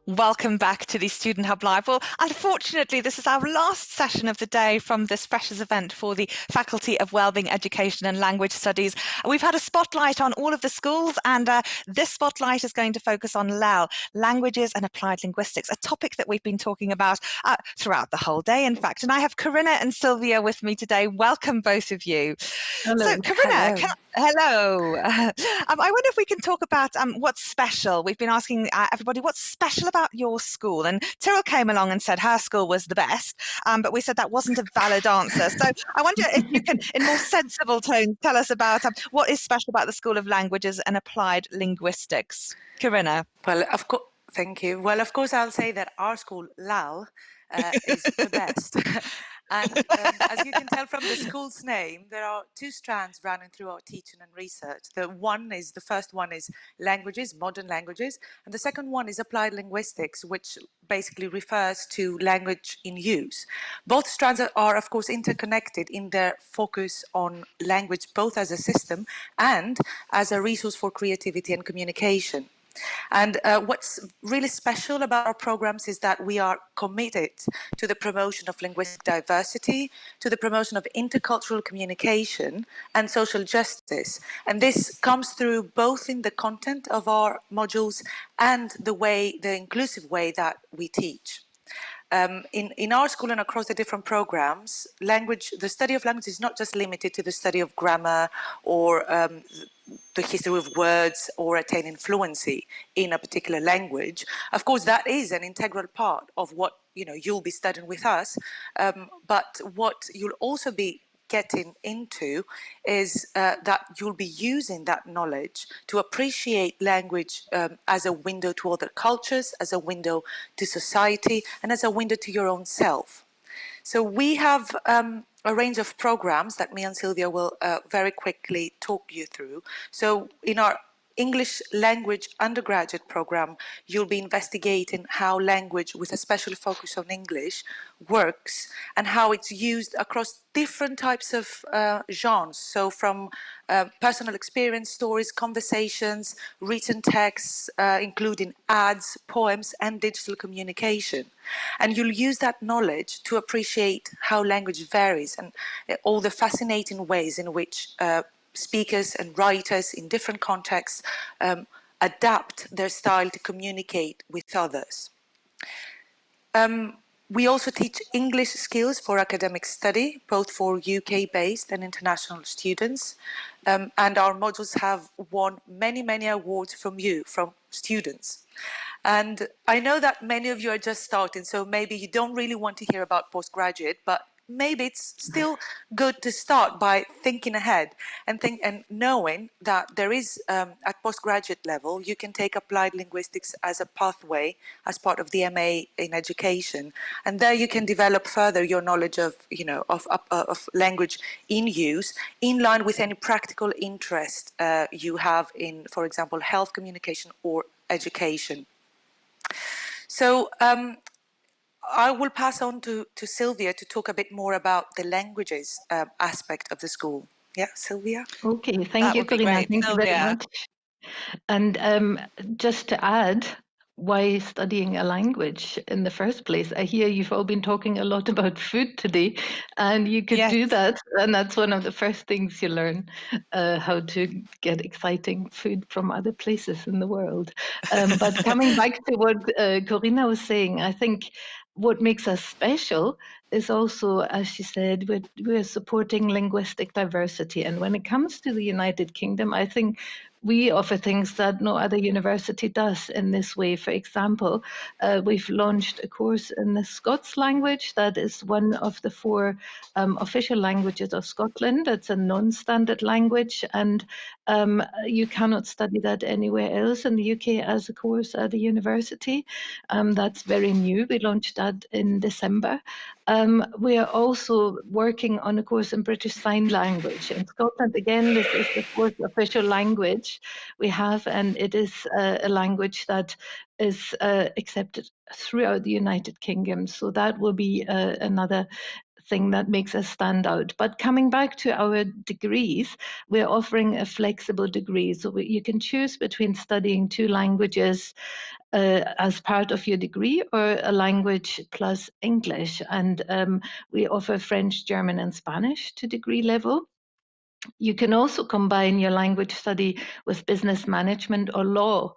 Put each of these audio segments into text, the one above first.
Welcome back to the Student Hub Live. Well, unfortunately, this is our last session of the day from this Freshers event for the Faculty of Wellbeing Education and Language Studies. We've had a spotlight on all of the schools, and this spotlight is going to focus on LAL, Languages and Applied Linguistics, a topic that we've been talking about throughout the whole day, in fact. And I have Corinna and Sylvia with me today. Welcome, both of you. Hello. So, Corinna, Hello. hello. I wonder if we can talk about what's special. We've been asking everybody what's special about your school, and Tyrrell came along and said her school was the best, but we said that wasn't a valid answer. So I wonder if you can, in more sensible tones, tell us about what is special about the School of Languages and Applied Linguistics. Corinna. Well, of course, thank you. Well, of course, I'll say that our school, LAL, is the best. And as you can tell from the school's name, there are two strands running through our teaching and research. The first one is languages, modern languages, and the second one is applied linguistics, which basically refers to language in use. Both strands are, of course, interconnected in their focus on language, both as a system and as a resource for creativity and communication. And what's really special about our programs is that we are committed to the promotion of linguistic diversity, to the promotion of intercultural communication and social justice. And this comes through both in the content of our modules and the inclusive way that we teach. In our school and across the different programs, the study of language is not just limited to the study of grammar or the history of words or attaining fluency in a particular language. Of course, that is an integral part of what you'll be studying with us. But what you'll also be getting into is that you'll be using that knowledge to appreciate language as a window to other cultures, as a window to society, and as a window to your own self. So we have a range of programs that me and Sylvia will very quickly talk you through. So in our English language undergraduate program, you'll be investigating how language with a special focus on English works and how it's used across different types of genres. So from personal experience, stories, conversations, written texts, including ads, poems, and digital communication. And you'll use that knowledge to appreciate how language varies and all the fascinating ways in which speakers and writers in different contexts adapt their style to communicate with others. We also teach English skills for academic study, both for UK-based and international students. And our modules have won many, many awards from students. And I know that many of you are just starting, so maybe you don't really want to hear about postgraduate, but maybe it's still good to start by thinking ahead and knowing that there is, at postgraduate level, you can take applied linguistics as a pathway as part of the MA in education, and there you can develop further your knowledge of language in use, in line with any practical interest you have in, for example, health communication or education. So I will pass on to Sylvia to talk a bit more about the languages aspect of the school. Yeah, Sylvia? Okay, thank you, Corinna. Thank you very much. And just to add, why studying a language in the first place? I hear you've all been talking a lot about food today, and you could do that. And that's one of the first things you learn, how to get exciting food from other places in the world. But coming back to what Corinna was saying, I think what makes us special is also, as she said, we're supporting linguistic diversity. And when it comes to the United Kingdom, I think we offer things that no other university does in this way. For example, we've launched a course in the Scots language that is one of the four official languages of Scotland. It's a non-standard language, and you cannot study that anywhere else in the UK as a course at a university. That's very new. We launched that in December. We are also working on a course in British Sign Language. In Scotland, again, this is the fourth official language we have, and it is a language that is accepted throughout the United Kingdom. So that will be another thing that makes us stand out. But coming back to our degrees, we're offering a flexible degree. So you can choose between studying 2 languages as part of your degree, or a language plus English. And we offer French, German, and Spanish to degree level. You can also combine your language study with business management or law.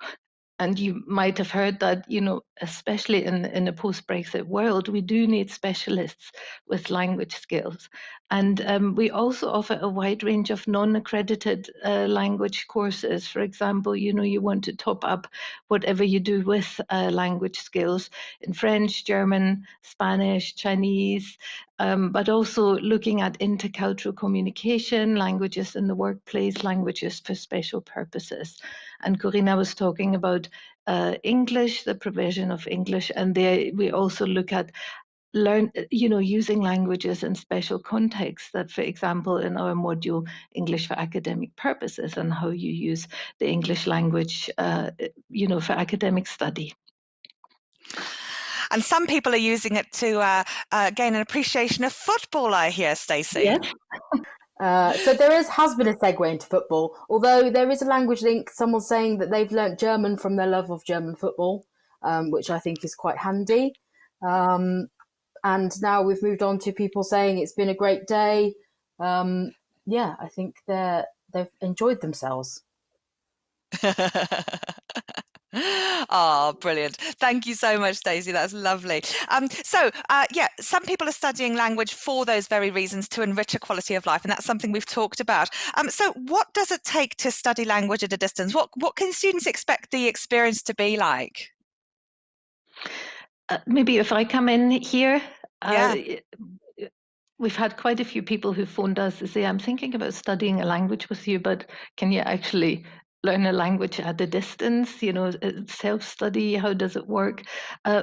And you might have heard that, you know, especially in a post-Brexit world, we do need specialists with language skills. And we also offer a wide range of non-accredited language courses. For example, you know, you want to top up whatever you do with language skills in French, German, Spanish, Chinese, but also looking at intercultural communication, languages in the workplace, languages for special purposes. And Corinna was talking about English, the provision of English, and there we also look at using languages in special contexts. That, for example, in our module English for Academic Purposes, and how you use the English language, for academic study. And some people are using it to gain an appreciation of football, I hear, Stacey. Yes. So there has been a segue into football, although there is a language link. Someone's saying that they've learnt German from their love of German football, which I think is quite handy. And now we've moved on to people saying it's been a great day. I think they've enjoyed themselves. Oh, brilliant. Thank you so much, Stacey. That's lovely. Some people are studying language for those very reasons, to enrich a quality of life, and that's something we've talked about. So what does it take to study language at a distance? What can students expect the experience to be like? Maybe if I come in here, Yeah. We've had quite a few people who phoned us to say, I'm thinking about studying a language with you, but can you actually learn a language at a distance? You know, self-study, how does it work?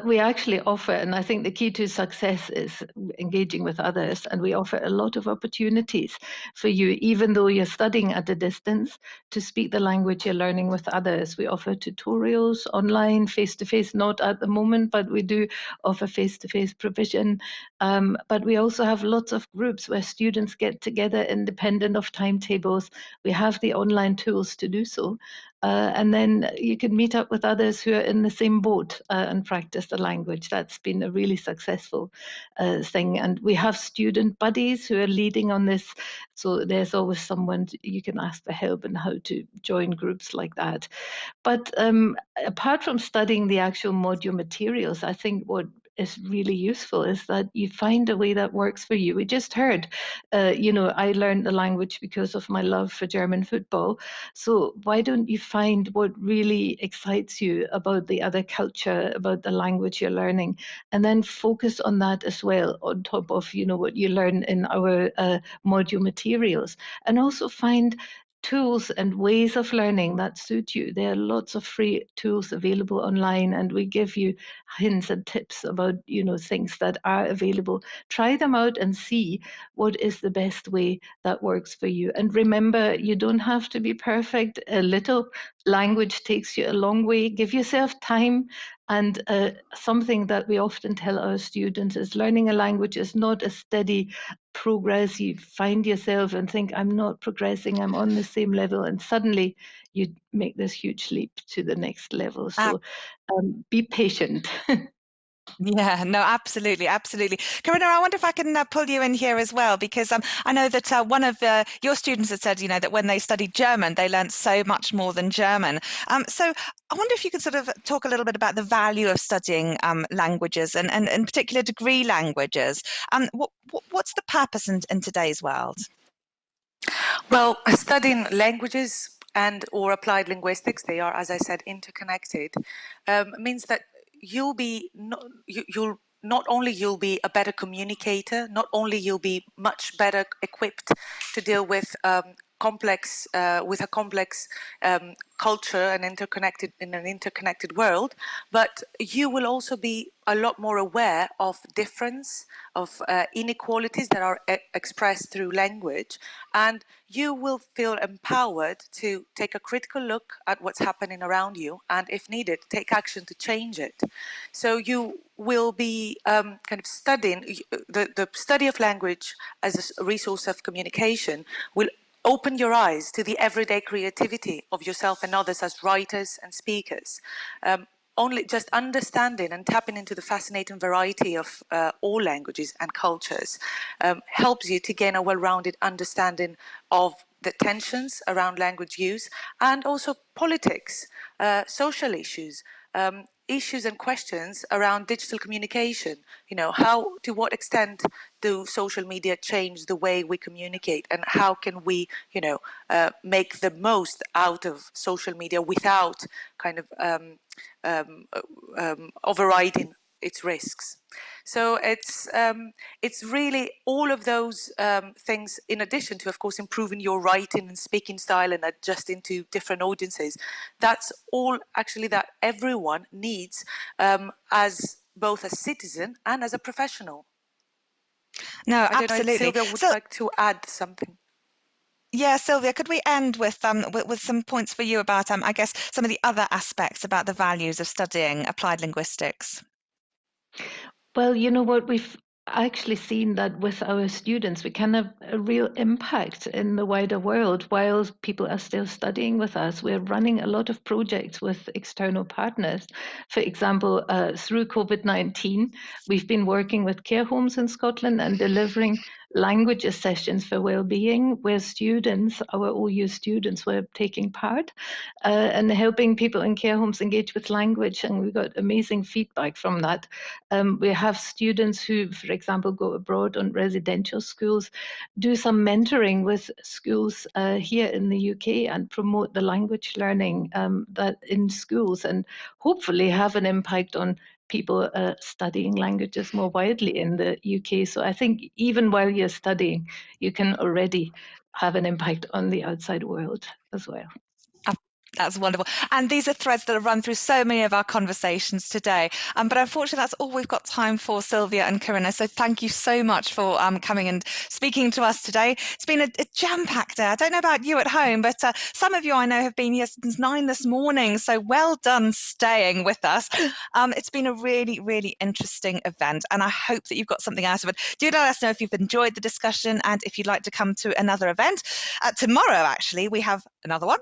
We actually offer, and I think the key to success is engaging with others, and we offer a lot of opportunities for you, even though you're studying at a distance, to speak the language you're learning with others. We offer tutorials online, face-to-face, not at the moment, but we do offer face-to-face provision. But we also have lots of groups where students get together independent of timetables. We have the online tools to do so. And then you can meet up with others who are in the same boat and practice the language. That's been a really successful thing. And we have student buddies who are leading on this. So there's always someone you can ask for help and how to join groups like that. But apart from studying the actual module materials, I think what is really useful is that you find a way that works for you. We just heard, I learned the language because of my love for German football. So why don't you find what really excites you about the other culture, about the language you're learning, and then focus on that as well, on top of, what you learn in our module materials, and also find tools and ways of learning that suit you. There are lots of free tools available online, and we give you hints and tips about things that are available. Try them out and see what is the best way that works for you. And remember, you don't have to be perfect. A little language takes you a long way. Give yourself time. And something that we often tell our students is learning a language is not a steady progress. You find yourself and think, I'm not progressing, I'm on the same level, and suddenly you make this huge leap to the next level. So be patient. Yeah, no, absolutely, absolutely. Corinna, I wonder if I can pull you in here as well, because I know that one of your students had said, that when they studied German, they learned so much more than German. So I wonder if you could sort of talk a little bit about the value of studying languages, and in particular degree languages. What's the purpose in today's world? Well, studying languages and or applied linguistics, they are, as I said, interconnected, means that you'll not only you'll be a better communicator, not only you'll be much better equipped to deal with complex with a complex culture and in an interconnected world, but you will also be a lot more aware of difference, of inequalities that are expressed through language, and you will feel empowered to take a critical look at what's happening around you, and if needed, take action to change it. So you will be kind of studying the study of language as a resource of communication will open your eyes to the everyday creativity of yourself and others as writers and speakers. Only just understanding and tapping into the fascinating variety of all languages and cultures helps you to gain a well-rounded understanding of the tensions around language use and also politics, social issues, issues and questions around digital communication. You know, to what extent do social media change the way we communicate, and how can we, make the most out of social media without kind of overriding its risks. So it's really all of those things, in addition to, of course, improving your writing and speaking style and adjusting to different audiences. That's all actually that everyone needs as both a citizen and as a professional. No, I don't know if absolutely. Sylvia would like to add something. Yeah, Sylvia, could we end with some points for you about I guess some of the other aspects about the values of studying applied linguistics? Well, you know what, we've actually seen that with our students, we can have a real impact in the wider world while people are still studying with us. We're running a lot of projects with external partners. For example, through COVID-19, we've been working with care homes in Scotland and delivering languages sessions for well-being, where students, our OU students, were taking part and helping people in care homes engage with language, and we got amazing feedback from that. We have students who, for example, go abroad on residential schools, do some mentoring with schools here in the UK and promote the language learning that in schools, and hopefully have an impact on people studying languages more widely in the UK. So I think even while you're studying, you can already have an impact on the outside world as well. That's wonderful. And these are threads that have run through so many of our conversations today. But unfortunately, that's all we've got time for, Sylvia and Corinna. So thank you so much for coming and speaking to us today. It's been a jam-packed day. I don't know about you at home, but some of you I know have been here since 9 this morning. So well done staying with us. It's been a really, really interesting event, and I hope that you've got something out of it. Do let us know if you've enjoyed the discussion and if you'd like to come to another event. Tomorrow, actually, we have another one.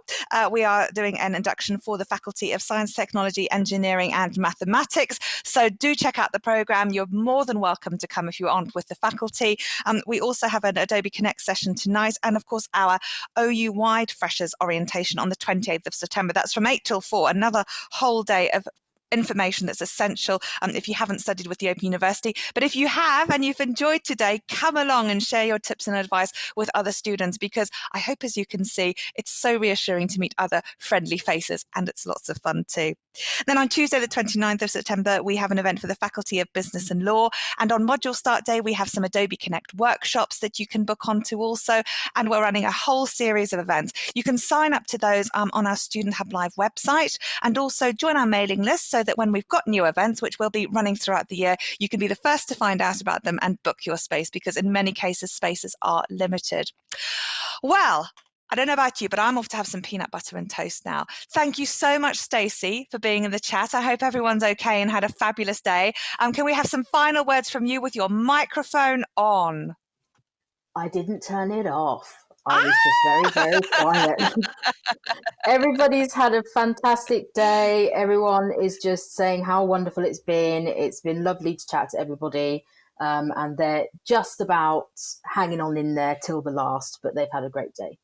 We are doing an induction for the Faculty of Science, Technology, Engineering and Mathematics. So do check out the programme. You're more than welcome to come if you aren't with the faculty. We also have an Adobe Connect session tonight, and of course our OU-wide Freshers orientation on the 28th of September. That's from 8 till 4, another whole day of information that's essential if you haven't studied with the Open University. But if you have and you've enjoyed today, come along and share your tips and advice with other students, because I hope, as you can see, it's so reassuring to meet other friendly faces, and it's lots of fun too. Then on Tuesday the 29th of September, we have an event for the Faculty of Business and Law, and on module start day we have some Adobe Connect workshops that you can book onto also, and we're running a whole series of events. You can sign up to those on our Student Hub Live website, and also join our mailing list so that when we've got new events, which will be running throughout the year, you can be the first to find out about them and book your space, because in many cases spaces are limited. Well, I don't know about you, but I'm off to have some peanut butter and toast now. Thank you so much, Stacey, for being in the chat. I hope everyone's okay and had a fabulous day. Can we have some final words from you with your microphone on? I didn't turn it off. I was just very, very quiet. Everybody's had a fantastic day. Everyone is just saying how wonderful it's been. It's been lovely to chat to everybody. And they're just about hanging on in there till the last, but they've had a great day.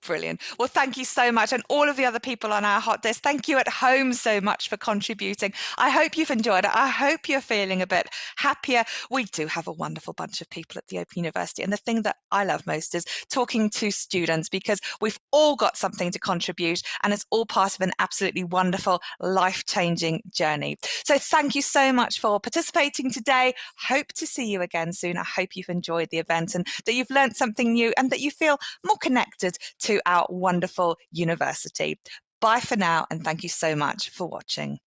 Brilliant. Well, thank you so much. And all of the other people on our hot desk, thank you at home so much for contributing. I hope you've enjoyed it. I hope you're feeling a bit happier. We do have a wonderful bunch of people at the Open University. And the thing that I love most is talking to students, because we've all got something to contribute and it's all part of an absolutely wonderful, life-changing journey. So thank you so much for participating today. Hope to see you again soon. I hope you've enjoyed the event and that you've learned something new and that you feel more connected to our wonderful university. Bye for now, and thank you so much for watching.